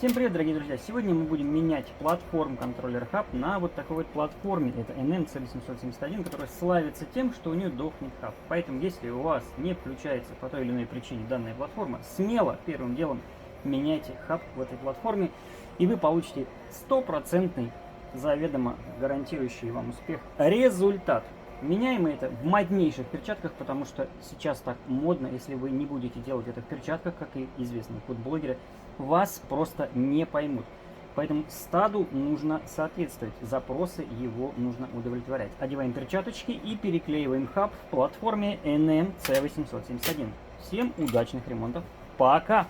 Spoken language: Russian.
Всем привет, дорогие друзья! Сегодня мы будем менять платформу контроллер хаб на вот такой вот платформе. Это NMC871, которая славится тем, что у нее дохнет хаб. Поэтому, если у вас не включается по той или иной причине данная платформа, смело первым делом меняйте хаб в этой платформе, и вы получите стопроцентный, заведомо гарантирующий вам успех результат. Меняем мы это в моднейших перчатках, потому что сейчас так модно. Если вы не будете делать это в перчатках, как и известные фудблогеры, вас просто не поймут. Поэтому стаду нужно соответствовать, запросы его нужно удовлетворять. Одеваем перчаточки и переклеиваем хаб в платформе NMC871. Всем удачных ремонтов. Пока!